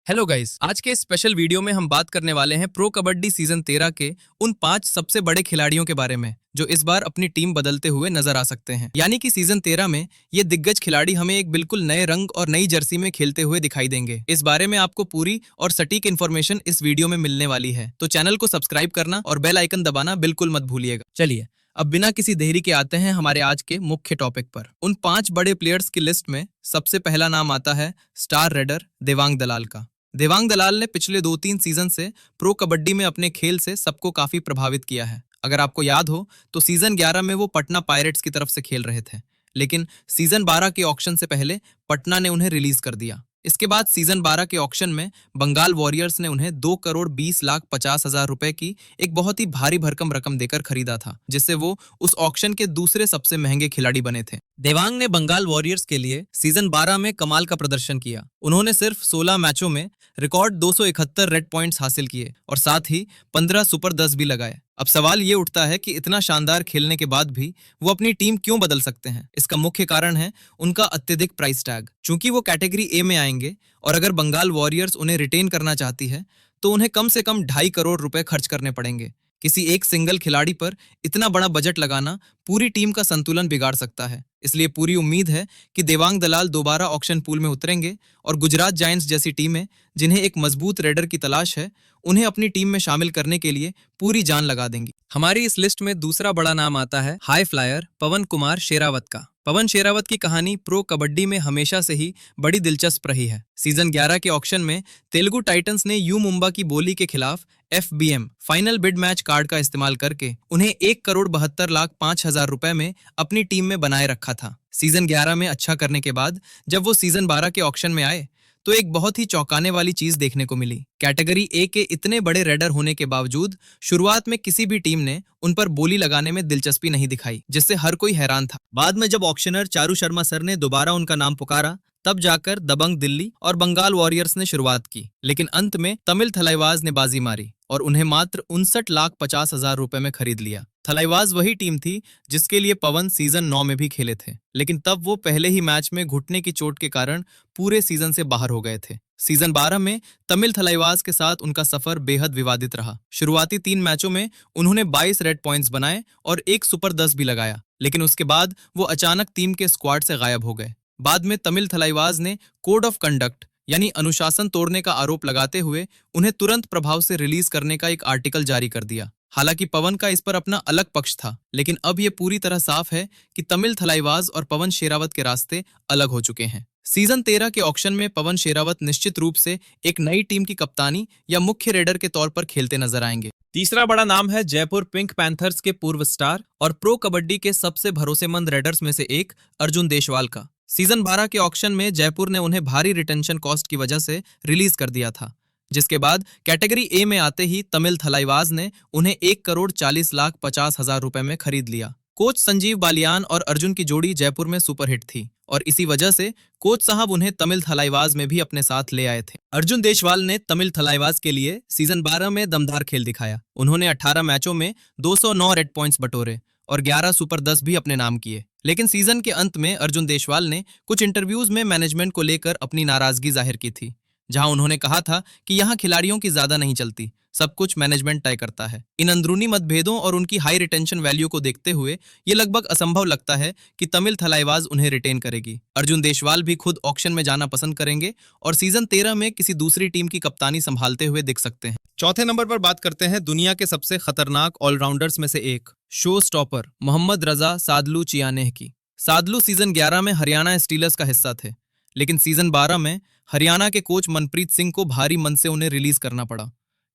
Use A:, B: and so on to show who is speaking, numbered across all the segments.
A: Hello guys, आज के special video में हम बात करने वाले हैं प्रो कबड्डी सीजन 13 के उन 5 सबसे बड़े खिलाड़ियों के बारे में जो इस बार अपनी टीम बदलते हुए नजर आ सकते हैं। यानी कि सीजन 13 में ये दिग्गज खिलाड़ी हमें एक बिल्कुल नए रंग और नई जर्सी में खेलते हुए दिखाई देंगे। इस बारे में आपको पूरी और सटीक इन्फॉर्मेशन इस वीडियो में मिलने वाली है, तो चैनल को सब्सक्राइब करना और बेल आइकन दबाना बिल्कुल मत भूलिएगा। चलिए अब बिना किसी देरी के आते हैं हमारे आज के मुख्य टॉपिक पर। उन 5 बड़े प्लेयर्स की लिस्ट में सबसे पहला नाम आता है स्टार रेडर देवांग दलाल का। देवांग दलाल ने पिछले 2-3 सीजन से प्रो कबड्डी में अपने खेल से सबको काफी प्रभावित किया है। अगर आपको याद हो तो सीजन 11 में वो पटना पायरेट्स की तरफ से खेल रहे थे, लेकिन सीजन 12 के ऑक्शन से पहले पटना ने उन्हें रिलीज कर दिया। इसके बाद सीजन 12 के ऑक्शन में बंगाल वॉरियर्स ने उन्हें 2,20,50,000 रुपए की एक बहुत ही भारी भरकम रकम देकर खरीदा था, जिससे वो उस ऑक्शन के दूसरे सबसे महंगे खिलाड़ी बने थे। देवांग ने बंगाल वॉरियर्स के लिए सीजन 12 में कमाल का प्रदर्शन किया। उन्होंने सिर्फ 16 मैचों में रिकॉर्ड 271 रेड पॉइंट्स हासिल किए और साथ ही 15 सुपर 10 भी लगाए। अब सवाल ये उठता है कि इतना शानदार खेलने के बाद भी वो अपनी टीम क्यों बदल सकते हैं। इसका मुख्य कारण है उनका अत्यधिक प्राइस टैग। चूंकि वो कैटेगरी ए में आएंगे और अगर बंगाल वॉरियर्स उन्हें रिटेन करना चाहती है तो उन्हें कम से कम 2.5 करोड़ रुपए खर्च करने पड़ेंगे। किसी एक सिंगल खिलाड़ी पर इतना बड़ा बजट लगाना पूरी टीम का संतुलन बिगाड़ सकता है। इसलिए पूरी उम्मीद है कि देवांग दलाल दोबारा ऑक्शन पूल में उतरेंगे और गुजरात जायंट्स जैसी टीमें जिन्हें एक मजबूत रेडर की तलाश है, उन्हें अपनी टीम में शामिल करने के लिए पूरी जान लगा देंगी। हमारी इस लिस्ट में दूसरा बड़ा नाम आता है हाई फ्लायर पवन कुमार शेरावत का। पवन शेरावत की कहानी प्रो कबड्डी में हमेशा से ही बड़ी दिलचस्प रही है। सीजन 11 के ऑक्शन में तेलुगु टाइटंस ने यू मुंबा की बोली के खिलाफ FBM final bid match card का इस्तेमाल करके उन्हें 1,72,05,000 रुपए में अपनी टीम में बनाए रखा था। सीजन 11 में अच्छा करने के बाद जब वो सीजन 12 के ऑक्शन में आए तो एक बहुत ही चौंकाने वाली चीज देखने को मिली। कैटेगरी ए के इतने बड़े रेडर होने के बावजूद शुरुआत में किसी भी टीम ने उन पर बोली लगाने में दिलचस्पी नहीं दिखाई, जिससे हर कोई हैरान था। बाद में जब ऑक्शनर चारू शर्मा सर ने दोबारा उनका नाम पुकारा तब जाकर दबंग दिल्ली और बंगाल वॉरियर्स ने शुरुआत की, लेकिन अंत में तमिल थलाइवाज ने बाजी मारी और उन्हें मात्र 59,50,000 रुपए में खरीद लिया। थलाइवाज वही टीम थी जिसके लिए पवन सीजन 9 में भी खेले थे, लेकिन तब वो पहले ही मैच में घुटने की चोट के कारण पूरे सीजन से बाहर हो गए थे। सीजन 12 में तमिल थलाइवाज के साथ उनका सफर बेहद विवादित रहा। शुरुआती 3 मैचों में उन्होंने 22 रेड पॉइंट्स बनाए और 1 सुपर 10 भी लगाया, लेकिन उसके बाद वो अचानक टीम के स्क्वाड से गायब हो गए। बाद में तमिल थलाइवाज ने कोड ऑफ कंडक्ट यानी अनुशासन तोड़ने का आरोप लगाते हुए उन्हें तुरंत प्रभाव से रिलीज करने का एक आर्टिकल जारी कर दिया। हालांकि पवन का इस पर अपना अलग पक्ष था, लेकिन अब यह पूरी तरह साफ है कि तमिल थलाइवाज और पवन शेरावत के रास्ते अलग हो चुके हैं। सीजन 13 के ऑक्शन में पवन शेरावत निश्चित रूप से एक नई टीम की कप्तानी या मुख्य रेडर के तौर पर खेलते नजर आएंगे। तीसरा बड़ा नाम है जयपुर पिंक पैंथर्स के पूर्व स्टार और प्रो कबड्डी के सबसे भरोसेमंद रेडर्स में से एक अर्जुन देशवाल का। सीजन 12 के ऑक्शन में जयपुर ने उन्हें भारी रिटेंशन कॉस्ट की वजह से रिलीज कर दिया था, जिसके बाद कैटेगरी ए में आते ही तमिल थलाइवाज ने उन्हें 1,40,50,000 रुपए में खरीद लिया। कोच संजीव बालियान और अर्जुन की जोड़ी जयपुर में सुपरहिट थी और इसी वजह से कोच साहब उन्हें तमिल थलाइवाज में भी अपने साथ ले आए थे। अर्जुन देशवाल ने तमिल थलाइवाज के लिए सीजन 12 में दमदार खेल दिखाया। उन्होंने 18 मैचों में 209 रेड पॉइंट्स बटोरे और 11 सुपर 10 भी अपने नाम किए। लेकिन सीजन के अंत में अर्जुन देशवाल ने कुछ इंटरव्यूज में मैनेजमेंट को लेकर अपनी नाराजगी जाहिर की थी, जहां उन्होंने कहा था कि यहां खिलाड़ियों की ज्यादा नहीं चलती, सब कुछ मैनेजमेंट तय करता है। इन अंदरूनी मतभेदों और उनकी हाई रिटेंशन वैल्यू को देखते हुए ये लगभग असंभव लगता है कि तमिल थलाइवाज उन्हें रिटेन करेगी। अर्जुन देशवाल भी खुद ऑक्शन में जाना पसंद करेंगे और सीजन 13 में किसी दूसरी टीम की कप्तानी संभालते हुए दिख सकते हैं। चौथे नंबर पर बात करते हैं दुनिया के सबसे खतरनाक ऑलराउंडर्स में से एक, शो स्टॉपर मोहम्मद रजा सादलू चियानेह की। सादलू सीजन 11 में हरियाणा स्टीलर्स का हिस्सा थे, लेकिन सीजन 12 में हरियाणा के कोच मनप्रीत सिंह को भारी मन से उन्हें रिलीज करना पड़ा,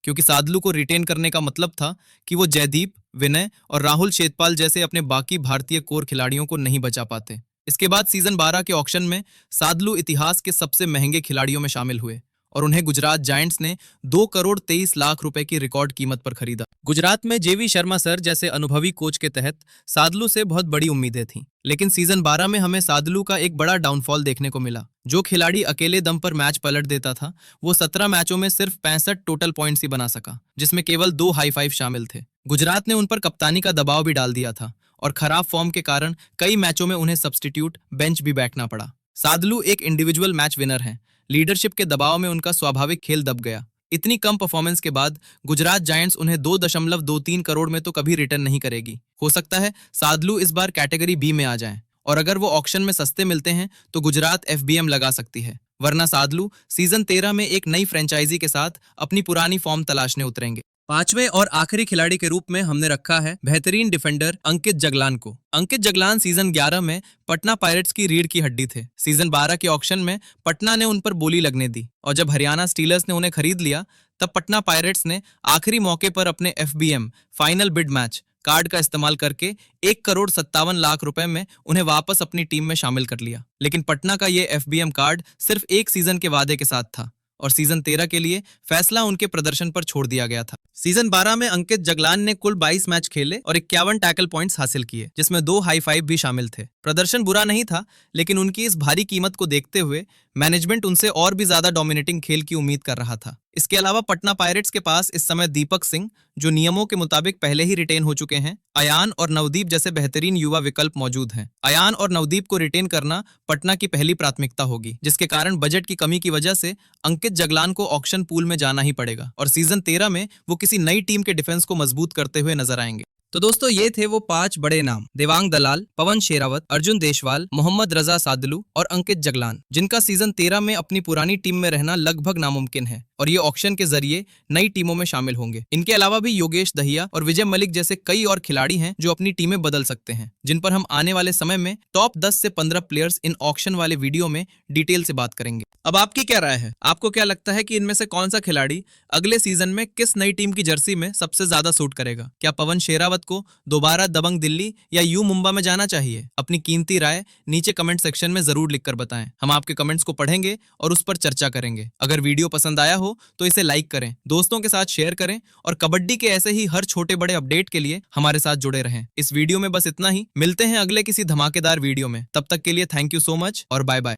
A: क्योंकि सादलू को रिटेन करने का मतलब था कि वो जयदीप, विनय और राहुल शेतपाल जैसे अपने बाकी भारतीय कोर खिलाड़ियों को नहीं बचा पाते। इसके बाद सीजन 12 के ऑक्शन में सादलू इतिहास के सबसे महंगे खिलाड़ियों में शामिल हुए और उन्हें गुजरात जायंट्स ने 2,23,00,000 रुपए की रिकॉर्ड कीमत पर खरीदा। गुजरात में जेवी शर्मा सर जैसे अनुभवी कोच के तहत सादलू से बहुत बड़ी उम्मीदें थीं, लेकिन सीजन 12 में हमें सादलू का एक बड़ा डाउनफॉल देखने को मिला। जो खिलाड़ी अकेले दम पर मैच पलट देता था, वो 17 मैचों में सिर्फ 65 टोटल पॉइंट्स ही बना सका, जिसमें केवल 2 हाई फाइव शामिल थे। गुजरात ने उन पर कप्तानी का दबाव भी डाल दिया था और खराब फॉर्म के कारण कई मैचों में उन्हें सब्स्टिट्यूट बेंच भी बैठना पड़ा। सादलू एक इंडिविजुअल मैच विनर हैं, लीडरशिप के दबाव में उनका स्वाभाविक खेल दब गया। इतनी कम परफॉर्मेंस के बाद गुजरात जायंट्स उन्हें 2.23 करोड़ में तो कभी रिटर्न नहीं करेगी। हो सकता है सादलू इस बार कैटेगरी बी में आ जाएं, और अगर वो ऑक्शन में सस्ते मिलते हैं तो गुजरात एफबीएम लगा सकती है, वरना सादलू सीजन 13 में एक नई फ्रेंचाइजी के साथ अपनी पुरानी फॉर्म तलाशने उतरेंगे। पांचवें और आखिरी खिलाड़ी के रूप में हमने रखा है बेहतरीन डिफेंडर अंकित जगलान को। अंकित जगलान सीजन 11 में पटना पायरेट्स की रीढ़ की हड्डी थे। सीजन 12 के ऑक्शन में पटना ने उन पर बोली लगने दी, और जब हरियाणा स्टीलर्स ने उन्हें खरीद लिया तब पटना पायरेट्स ने आखिरी मौके पर अपने FBM final bid match card का इस्तेमाल करके 1,57,00,000 रुपए में उन्हें वापस अपनी टीम में शामिल कर लिया। लेकिन पटना का ये एफबीएम कार्ड सिर्फ एक सीजन के वादे के साथ था, और सीजन 13 के लिए फैसला उनके प्रदर्शन पर छोड़ दिया गया था। सीजन 12 में अंकित जगलान ने कुल 22 मैच खेले और 51 टैकल पॉइंट्स हासिल किए, जिसमें 2 हाई फाइव भी शामिल थे। प्रदर्शन बुरा नहीं था, लेकिन उनकी इस भारी कीमत को देखते हुए मैनेजमेंट उनसे और भी ज्यादा डोमिनेटिंग खेल की उम्मीद कर रहा था। इसके अलावा पटना पायरेट्स के पास इस समय दीपक सिंह, जो नियमों के मुताबिक पहले ही रिटेन हो चुके हैं, अयान और नवदीप जैसे बेहतरीन युवा विकल्प मौजूद हैं। अयान और नवदीप को रिटेन करना पटना की पहली प्राथमिकता होगी, जिसके कारण बजट की कमी की वजह से अंकित जगलान को ऑक्शन पूल में जाना ही पड़ेगा, और सीजन 13 में वो किसी नई टीम के डिफेंस को मजबूत करते हुए नजर आएंगे। तो दोस्तों, ये थे वो 5 बड़े नाम, देवांग दलाल, पवन शेरावत, अर्जुन देशवाल, मोहम्मद रजा सादलू और अंकित जगलान, जिनका सीजन 13 में अपनी पुरानी टीम में रहना लगभग नामुमकिन है, और ये ऑक्शन के जरिए नई टीमों में शामिल होंगे। इनके अलावा भी योगेश दहिया और विजय मलिक जैसे कई और खिलाड़ी हैं जो अपनी टीमें बदल सकते हैं, जिन पर हम आने वाले समय में टॉप 10 से 15 प्लेयर्स इन ऑक्शन वाले वीडियो में डिटेल से बात करेंगे। अब आपकी क्या राय है? आपको क्या लगता है कि इनमें से कौन सा खिलाड़ी अगले सीजन में किस नई टीम की जर्सी में सबसे ज्यादा सूट करेगा? क्या पवन शेरावत को दोबारा दबंग दिल्ली या यू मुंबा में जाना चाहिए? अपनी कीमती राय नीचे कमेंट सेक्शन में जरूर लिखकर बताएं। हम आपके कमेंट्स को पढ़ेंगे और उस पर चर्चा करेंगे। अगर वीडियो पसंद आया हो तो इसे लाइक करें, दोस्तों के साथ शेयर करें, और कबड्डी के ऐसे ही हर छोटे बड़े अपडेट के लिए हमारे साथ जुड़े रहें। इस वीडियो में बस इतना ही। मिलते हैं अगले किसी धमाकेदार वीडियो में। तब तक के लिए थैंक यू सो मच और बाय बाय।